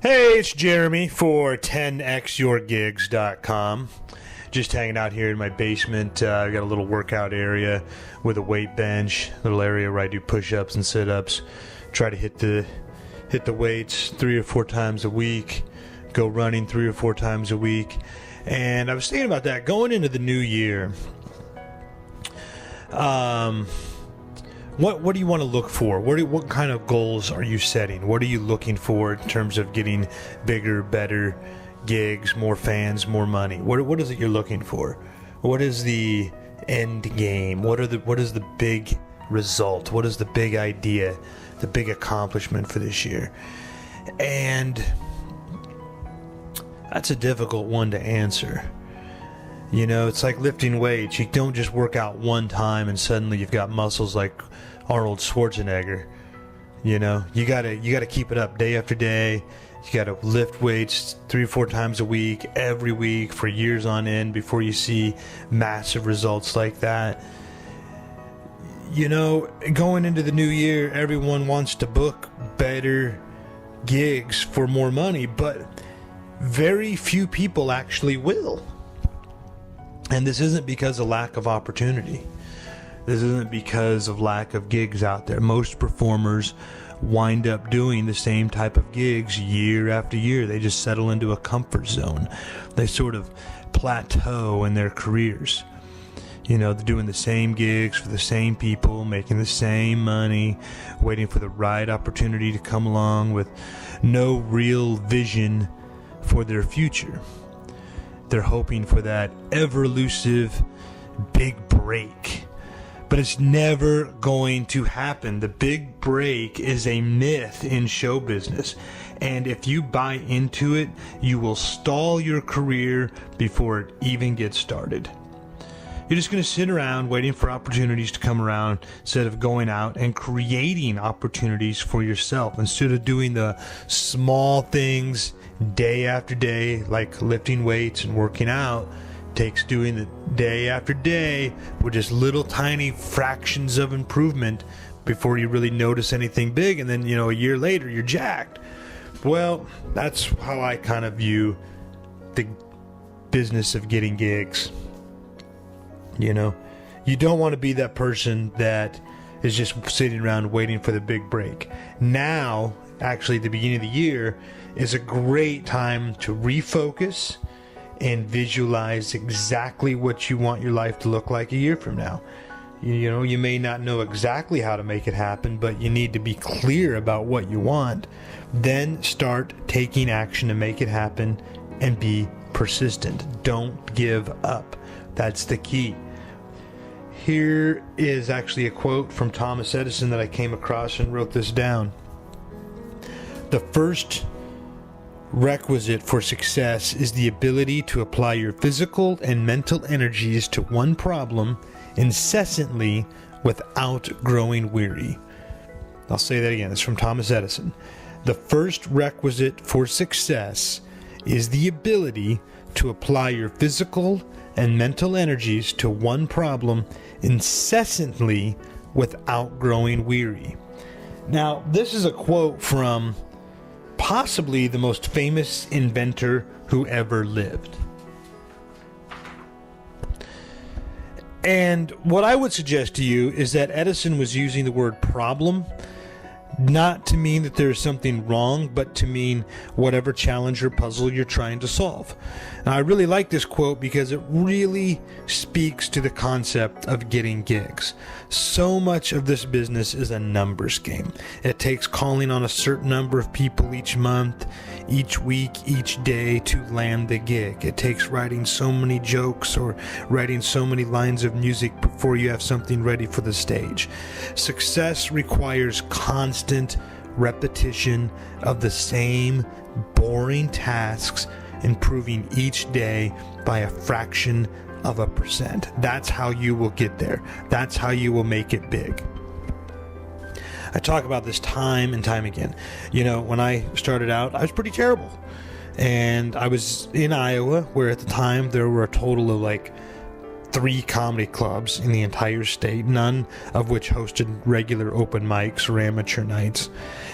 Hey, it's Jeremy for 10xyourgigs.com. Just hanging out here in my basement. I got a little workout area with a weight bench, little area where I do push-ups and sit-ups. Try to hit the weights 3 or 4 times a week. Go running 3 or 4 times a week. And I was thinking about that going into the new year. What do you want to look for? What kind of goals are you setting? What are you looking for in terms of getting bigger, better gigs, more fans, more money? What is it you're looking for? What is the end game? What is the big result? What is the big idea, the big accomplishment for this year? And that's a difficult one to answer. You know, it's like lifting weights. You don't just work out one time and suddenly you've got muscles like Arnold Schwarzenegger. You know, you gotta keep it up day after day. You gotta lift weights 3 or 4 times a week, every week for years on end before you see massive results like that. You know, going into the new year, everyone wants to book better gigs for more money, but very few people actually will. And this isn't because of lack of opportunity. This isn't because of lack of gigs out there. Most performers wind up doing the same type of gigs year after year. They just settle into a comfort zone. They sort of plateau in their careers. You know, they're doing the same gigs for the same people, making the same money, waiting for the right opportunity to come along with no real vision for their future. They're hoping for that ever-elusive big break. But it's never going to happen. The big break is a myth in show business. And if you buy into it, you will stall your career before it even gets started. You're just going to sit around waiting for opportunities to come around instead of going out and creating opportunities for yourself. Instead of doing the small things day after day, like lifting weights and working out, takes doing the day after day with just little tiny fractions of improvement before you really notice anything big. And then, you know, a year later, you're jacked. Well, that's how I kind of view the business of getting gigs. You know, you don't want to be that person that is just sitting around waiting for the big break. Now, actually, the beginning of the year is a great time to refocus and visualize exactly what you want your life to look like a year from now. You know, you may not know exactly how to make it happen, but you need to be clear about what you want. Then start taking action to make it happen and be persistent. Don't give up. That's the key. Here is actually a quote from Thomas Edison that I came across and wrote this down. The first requisite for success is the ability to apply your physical and mental energies to one problem incessantly without growing weary. I'll say that again. It's from Thomas Edison. The first requisite for success is the ability to apply your physical and mental energies to one problem incessantly without growing weary. Now, this is a quote from possibly the most famous inventor who ever lived. And what I would suggest to you is that Edison was using the word problem not to mean that there's something wrong, but to mean whatever challenge or puzzle you're trying to solve. Now, I really like this quote because it really speaks to the concept of getting gigs. So much of this business is a numbers game. It takes calling on a certain number of people each month, each week, each day to land the gig. It takes writing so many jokes or writing so many lines of music before you have something ready for the stage. Success requires constant repetition of the same boring tasks, improving each day by a fraction of a percent. That's how you will get there. That's how you will make it big. I talk about this time and time again. You know, when I started out, I was pretty terrible. And I was in Iowa, where at the time there were a total of like 3 comedy clubs in the entire state, none of which hosted regular open mics or amateur nights.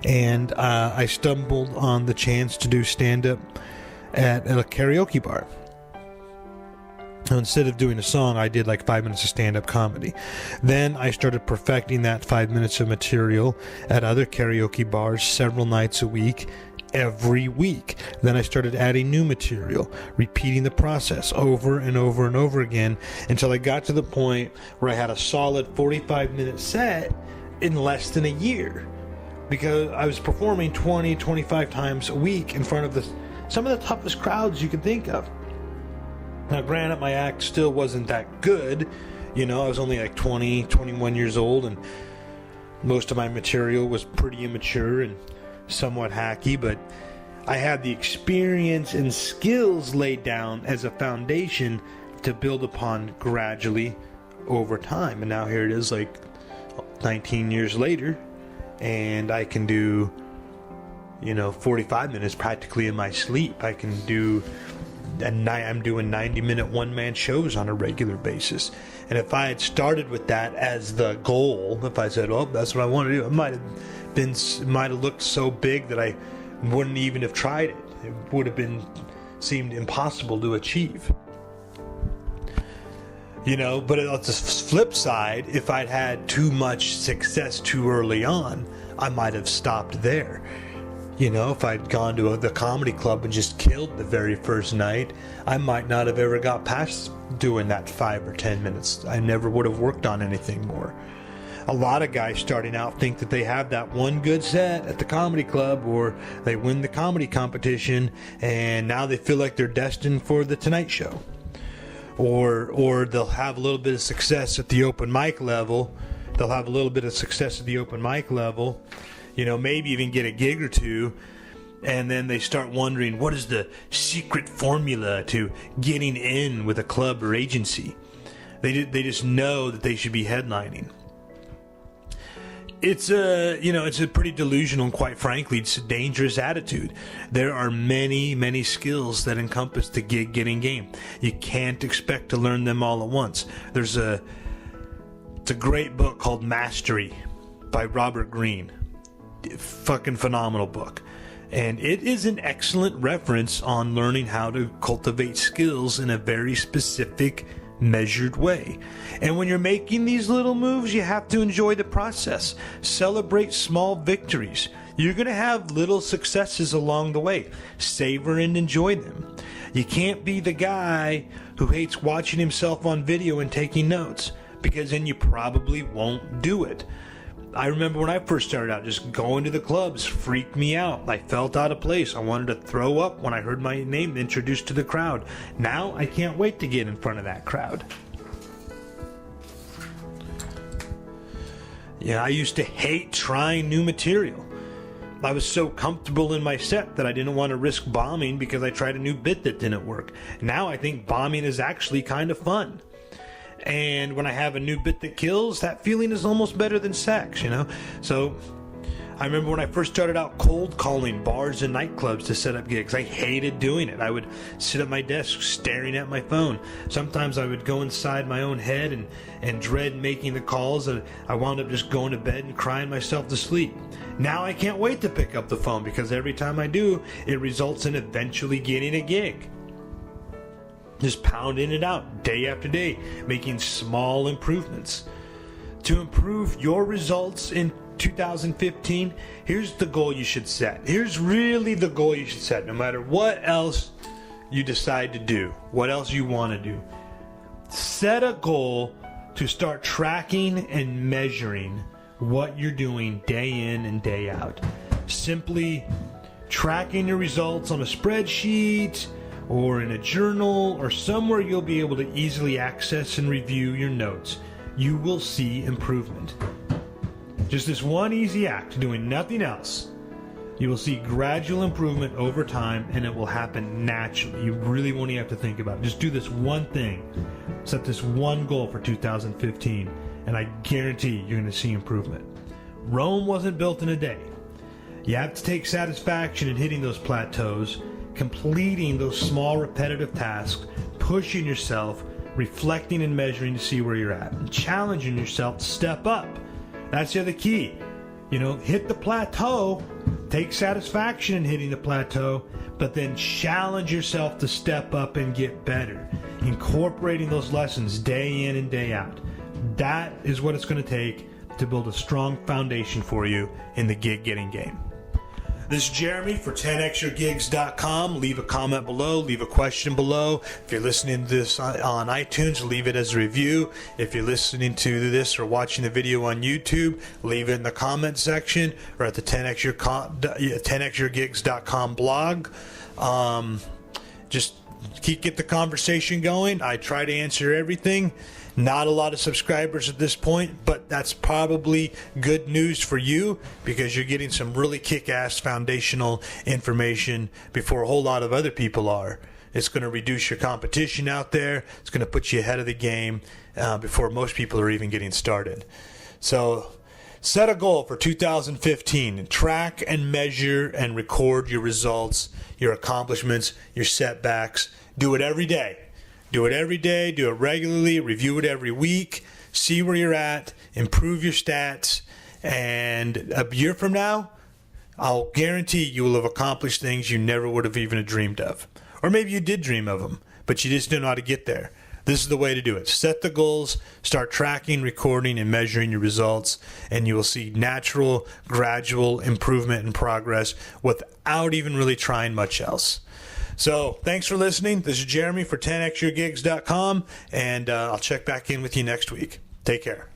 And I stumbled on the chance to do stand-up at a karaoke bar. So instead of doing a song, I did like 5 minutes of stand-up comedy. Then I started perfecting that 5 minutes of material at other karaoke bars several nights a week, every week. Then I started adding new material, repeating the process over and over and over again until I got to the point where I had a solid 45-minute set in less than a year, because I was performing 20, 25 times a week in front of some of the toughest crowds you could think of. Now, granted, my act still wasn't that good. I was only like 20, 21 years old, and most of my material was pretty immature and somewhat hacky, but I had the experience and skills laid down as a foundation to build upon gradually over time. And now here it is, like 19 years later, and I can do 45 minutes practically in my sleep. I can do I'm doing 90-minute one-man shows on a regular basis. And if I had started with that as the goal, if I said, "Oh, that's what I want to do," it might have looked so big that I wouldn't even have tried it. It would have seemed impossible to achieve. But on the flip side, if I'd had too much success too early on, I might have stopped there. If I'd gone to the comedy club and just killed the very first night, I might not have ever got past doing that 5 or 10 minutes. I never would have worked on anything more. A lot of guys starting out think that they have that one good set at the comedy club, or they win the comedy competition, and now they feel like they're destined for the Tonight Show. Or they'll have a little bit of success at the open mic level. Maybe even get a gig or two, and then they start wondering, what is the secret formula to getting in with a club or agency? They just know that they should be headlining. It's a pretty delusional, and quite frankly, it's a dangerous attitude. There are many, many skills that encompass the gig getting game. You can't expect to learn them all at once. It's a great book called Mastery by Robert Greene. Fucking phenomenal book, and it is an excellent reference on learning how to cultivate skills in a very specific, measured way. And when you're making these little moves, you have to enjoy the process. Celebrate small victories. You're going to have little successes along the way. Savor and enjoy them. You can't be the guy who hates watching himself on video and taking notes, because then you probably won't do it. I remember when I first started out, just going to the clubs freaked me out. I felt out of place. I wanted to throw up when I heard my name introduced to the crowd. Now I can't wait to get in front of that crowd. I used to hate trying new material. I was so comfortable in my set that I didn't want to risk bombing because I tried a new bit that didn't work. Now I think bombing is actually kind of fun. And when I have a new bit that kills, that feeling is almost better than sex, So I remember when I first started out cold calling bars and nightclubs to set up gigs. I hated doing it. I would sit at my desk staring at my phone. Sometimes I would go inside my own head and dread making the calls. I wound up just going to bed and crying myself to sleep. Now I can't wait to pick up the phone, because every time I do, it results in eventually getting a gig. Just pounding it out day after day, making small improvements. To improve your results in 2015, here's the goal you should set. Here's really the goal you should set, no matter what else you decide to do, what else you want to do. Set a goal to start tracking and measuring what you're doing day in and day out. Simply tracking your results on a spreadsheet, or in a journal, or somewhere you'll be able to easily access and review your notes. You will see improvement. Just this one easy act, doing nothing else. You will see gradual improvement over time, and it will happen naturally. You really won't even have to think about it. Just do this one thing. Set this one goal for 2015, and I guarantee you're going to see improvement. Rome wasn't built in a day. You have to take satisfaction in hitting those plateaus, completing those small repetitive tasks, pushing yourself, reflecting and measuring to see where you're at, and challenging yourself to step up. That's the other key. Hit the plateau, take satisfaction in hitting the plateau, but then challenge yourself to step up and get better, incorporating those lessons day in and day out. That is what it's going to take to build a strong foundation for you in the gig getting game. This is Jeremy for 10xyourgigs.com. Leave a comment below, leave a question below. If you're listening to this on iTunes, leave it as a review. If you're listening to this or watching the video on YouTube, leave it in the comment section or at the 10xyourgigs.com blog. Just get the conversation going. I try to answer everything. Not a lot of subscribers at this point, but that's probably good news for you because you're getting some really kick-ass foundational information before a whole lot of other people are. It's going to reduce your competition out there. It's going to put you ahead of the game before most people are even getting started. So set a goal for 2015. Track and measure and record your results, your accomplishments, your setbacks. Do it every day. Do it every day, do it regularly, review it every week, see where you're at, improve your stats, and a year from now, I'll guarantee you will have accomplished things you never would have even dreamed of. Or maybe you did dream of them, but you just didn't know how to get there. This is the way to do it. Set the goals, start tracking, recording, and measuring your results, and you will see natural, gradual improvement and progress without even really trying much else. So thanks for listening. This is Jeremy for 10xyourgigs.com, and I'll check back in with you next week. Take care.